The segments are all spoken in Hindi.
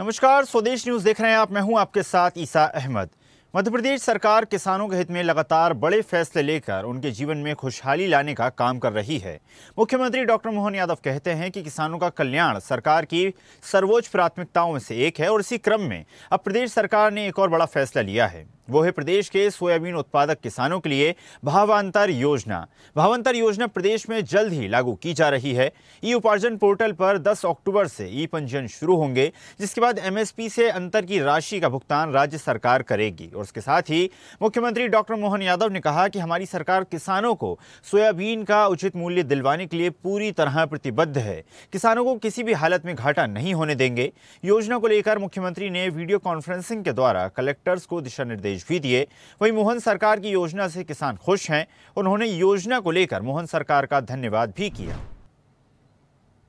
नमस्कार, स्वदेश न्यूज देख रहे हैं आप। मैं हूं आपके साथ ईसा अहमद। मध्य प्रदेश सरकार किसानों के हित में लगातार बड़े फैसले लेकर उनके जीवन में खुशहाली लाने का काम कर रही है। मुख्यमंत्री डॉक्टर मोहन यादव कहते हैं कि किसानों का कल्याण सरकार की सर्वोच्च प्राथमिकताओं में से एक है और इसी क्रम में अब प्रदेश सरकार ने एक और बड़ा फैसला लिया है। वो है प्रदेश के सोयाबीन उत्पादक किसानों के लिए भावांतर योजना। भावांतर योजना प्रदेश में जल्द ही लागू की जा रही है। ई उपार्जन पोर्टल पर 10 अक्टूबर से ई पंजीयन शुरू होंगे, जिसके बाद एमएसपी से अंतर की राशि का भुगतान राज्य सरकार करेगी। और इसके साथ ही मुख्यमंत्री डॉक्टर मोहन यादव ने कहा कि हमारी सरकार किसानों को सोयाबीन का उचित मूल्य दिलवाने के लिए पूरी तरह प्रतिबद्ध है। किसानों को किसी भी हालत में घाटा नहीं होने देंगे। योजना को लेकर मुख्यमंत्री ने वीडियो कॉन्फ्रेंसिंग के द्वारा कलेक्टर्स को दिशा निर्देश भी दिए। वहीं मोहन सरकार की योजना से किसान खुश हैं। उन्होंने योजना को लेकर मोहन सरकार का धन्यवाद भी किया।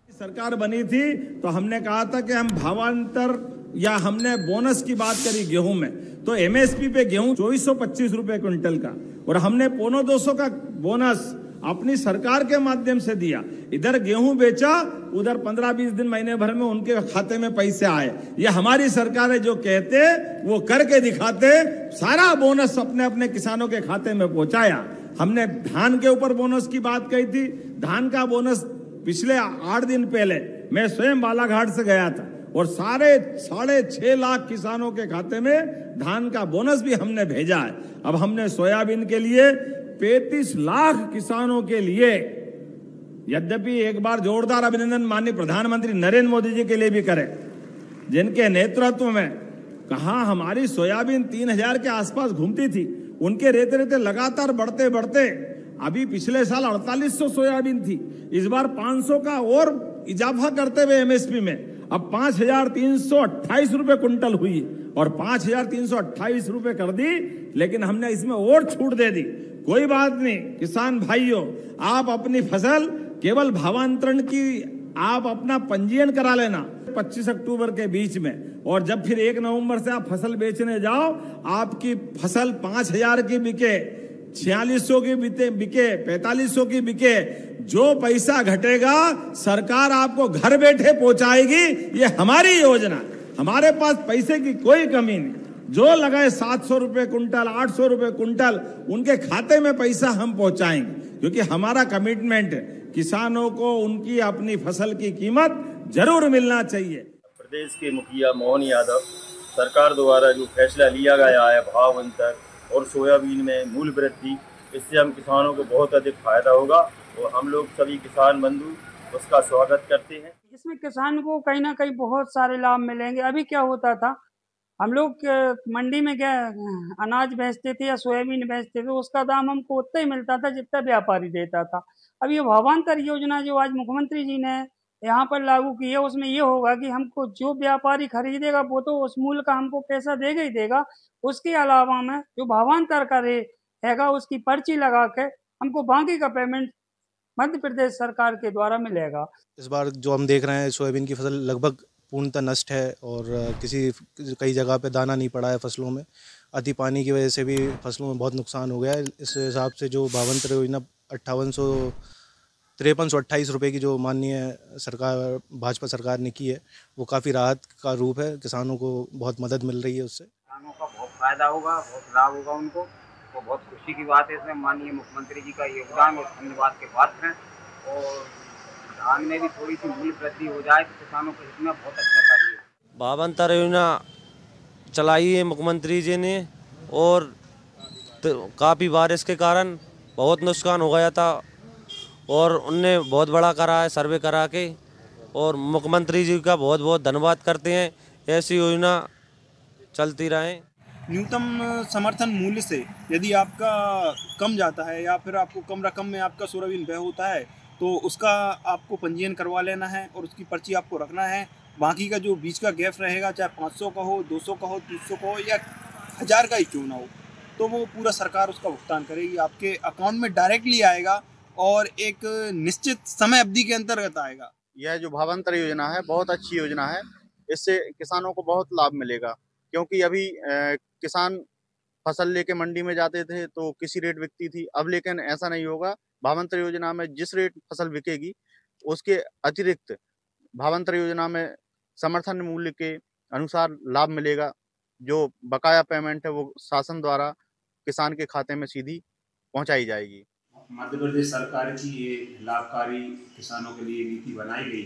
सरकार बनी थी तो हमने कहा था कि हम भावांतर या हमने बोनस की बात करी गेहूं में, तो एमएसपी पे गेहूं 2425 रुपए क्विंटल का, और हमने 250 का बोनस अपनी सरकार के माध्यम से दिया। इधर गेहूं बेचा, उधर 15-20 दिन महीने भर में उनके खाते में पैसे आए। ये हमारी सरकार है, जो कहते वो करके दिखाते। सारा बोनस अपने अपने किसानों के खाते में पहुंचाया। हमने धान के ऊपर बोनस की बात कही थी। धान का बोनस पिछले 8 दिन पहले मैं स्वयं बालाघाट से गया था और साढ़े 6.5 लाख किसानों के खाते में धान का बोनस भी हमने भेजा है। अब हमने सोयाबीन के लिए 35 लाख किसानों के लिए, यद्यपि एक बार जोरदार अभिनंदन माननीय प्रधानमंत्री नरेंद्र मोदी जी के लिए भी करें, जिनके नेतृत्व में कहा हमारी सोयाबीन 3000 के आसपास घूमती थी, उनके रहते रहते लगातार बढ़ते बढ़ते अभी पिछले साल 4800 सोयाबीन थी। इस बार 500 का और इजाफा करते हुए एमएसपी में अब 5328 रुपए कुंटल हुई और 5328 रुपए कर दी। लेकिन हमने इसमें और छूट दे दी। कोई बात नहीं किसान भाइयों, आप अपनी फसल केवल भावांतरण की आप अपना पंजीयन करा लेना 25 अक्टूबर के बीच में, और जब फिर 1 नवंबर से आप फसल बेचने जाओ, आपकी फसल 5000 की बिके, 4600 की बिके, 4500 की बिके, जो पैसा घटेगा सरकार आपको घर बैठे पहुंचाएगी। ये हमारी योजना, हमारे पास पैसे की कोई कमी नहीं। जो लगाए 700 रुपए कुंटल, 800 रुपए कुंटल, उनके खाते में पैसा हम पहुंचाएंगे, क्योंकि हमारा कमिटमेंट है किसानों को उनकी अपनी फसल की कीमत जरूर मिलना चाहिए। प्रदेश के मुखिया मोहन यादव सरकार द्वारा जो फैसला लिया गया है भाव अंतर और सोयाबीन में मूल्य वृद्धि, इससे हम किसानों को बहुत अधिक फायदा होगा और हम लोग सभी किसान बंधु उसका स्वागत करते हैं। इसमें किसान को कहीं ना कहीं बहुत सारे लाभ मिलेंगे। अभी क्या होता था, हम लोग मंडी में क्या अनाज बेचते थे या सोयाबीन बेचते थे, उसका दाम हमको उतना ही मिलता था जितना व्यापारी देता था। अब ये भावांतर योजना जो आज मुख्यमंत्री जी ने यहाँ पर लागू की है, उसमें ये होगा कि हमको जो व्यापारी खरीदेगा वो तो उस मूल्य का हमको पैसा देगा ही देगा। उसके अलावा में जो भावांतर का रेट हैगा उसकी पर्ची लगा के हमको बाकी का पेमेंट मध्य प्रदेश सरकार के द्वारा मिलेगा। इस बार जो हम देख रहे हैं सोयाबीन की फसल लगभग पूर्णतः नष्ट है और कई जगह पे दाना नहीं पड़ा है फसलों में। अति पानी की वजह से भी फसलों में बहुत नुकसान हो गया है। इस हिसाब से जो भावांतर योजना 5328 रुपये की जो माननीय सरकार भाजपा सरकार ने की है, वो काफ़ी राहत का रूप है। किसानों को बहुत मदद मिल रही है उससे। किसानों का बहुत फायदा होगा, बहुत लाभ होगा उनको, तो बहुत खुशी की बात है। इसमें माननीय मुख्यमंत्री जी का योगदान और धन्यवाद के पात्र हैं। और धान में भी थोड़ी सी मूल्य वृद्धि हो जाए तो किसानों के हित में बहुत अच्छा कार्य है। भावांतर योजना चलाई है मुख्यमंत्री जी ने, और काफ़ी बारिश के कारण बहुत नुकसान हो गया था और उनने बहुत बड़ा करा है सर्वे करा के, और मुख्यमंत्री जी का बहुत बहुत धन्यवाद करते हैं। ऐसी योजना चलती रहे। न्यूनतम समर्थन मूल्य से यदि आपका कम जाता है या फिर आपको कम रकम में आपका सोयाबीन व्यय होता है, तो उसका आपको पंजीयन करवा लेना है और उसकी पर्ची आपको रखना है। बाकी का जो बीच का गैप रहेगा, चाहे 500 का हो, 200 का हो, 300 का हो या 1000 का ही क्यों ना हो, तो वो पूरा सरकार उसका भुगतान करेगी। आपके अकाउंट में डायरेक्टली आएगा और एक निश्चित समय अवधि के अंतर्गत आएगा। यह जो भावांतर योजना है बहुत अच्छी योजना है। इससे किसानों को बहुत लाभ मिलेगा, क्योंकि अभी किसान फसल लेके मंडी में जाते थे तो किसी रेट बिकती थी। अब लेकिन ऐसा नहीं होगा। भावांतर योजना में जिस रेट फसल बिकेगी उसके अतिरिक्त भावांतर योजना में समर्थन मूल्य के अनुसार लाभ मिलेगा। जो बकाया पेमेंट है वो शासन द्वारा किसान के खाते में सीधी पहुंचाई जाएगी। मध्य प्रदेश सरकार की ये लाभकारी किसानों के लिए नीति बनाई गई।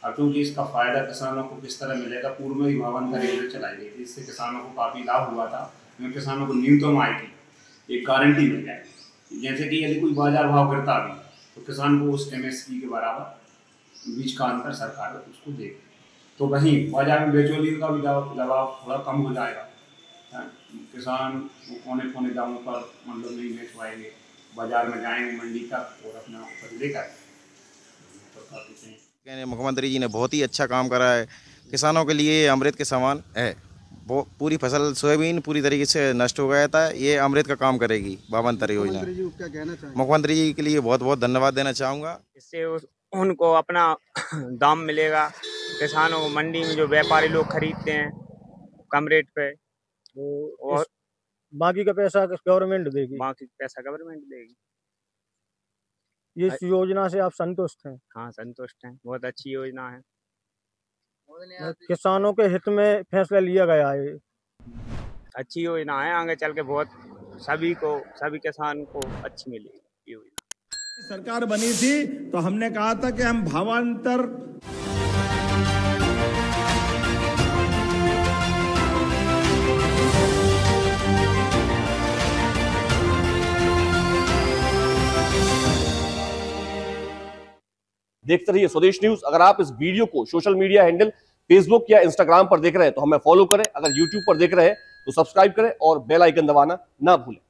अब क्योंकि इसका फायदा किसानों को किस तरह मिलेगा, पूर्व में भी भावांतर योजना चलाई गई थी, इससे किसानों को काफ़ी लाभ हुआ था। किसानों को न्यूनतम आय की एक गारंटी मिल जाएगी। जैसे कि यदि कोई बाजार भाव गिरता भी तो किसान को उस MSP के बराबर बीच का अंतर सरकार उसको देगी। तो वहीं बाजार में बिचौलियों का भी दबाव थोड़ा कम हो जाएगा। किसान कोने कोने दामों पर मतलब नहीं बेच पाएंगे, बाजार में जाएंगे मंडी तक और अपना उपज लेकर। मुख्यमंत्री जी ने बहुत ही अच्छा काम करा है। किसानों के लिए अमृत के समान है। वो पूरी फसल सोयाबीन पूरी तरीके से नष्ट हो गया था, ये अमृत का काम करेगी भावांतर योजना। मुख्यमंत्री जी के लिए बहुत बहुत धन्यवाद देना चाहूँगा। इससे उनको अपना दाम मिलेगा। किसानों को मंडी में जो व्यापारी लोग खरीदते हैं कम रेट पे, और बाकी का पैसा गवर्नमेंट देगी। बाकी पैसा गवर्नमेंट देगी। इस योजना से आप संतुष्ट हैं? हाँ, संतुष्ट हैं। बहुत अच्छी योजना है। किसानों के हित में फैसला लिया गया है। अच्छी योजना है, आगे चल के बहुत सभी किसान को अच्छी मिलेगी योजना। सरकार बनी थी तो हमने कहा था कि हम भावांतर देखते रहिए स्वदेश न्यूज। अगर आप इस वीडियो को सोशल मीडिया हैंडल फेसबुक या इंस्टाग्राम पर देख रहे हैं तो हमें फॉलो करें। अगर यूट्यूब पर देख रहे हैं तो सब्सक्राइब करें और बेल आइकन दबाना ना भूलें।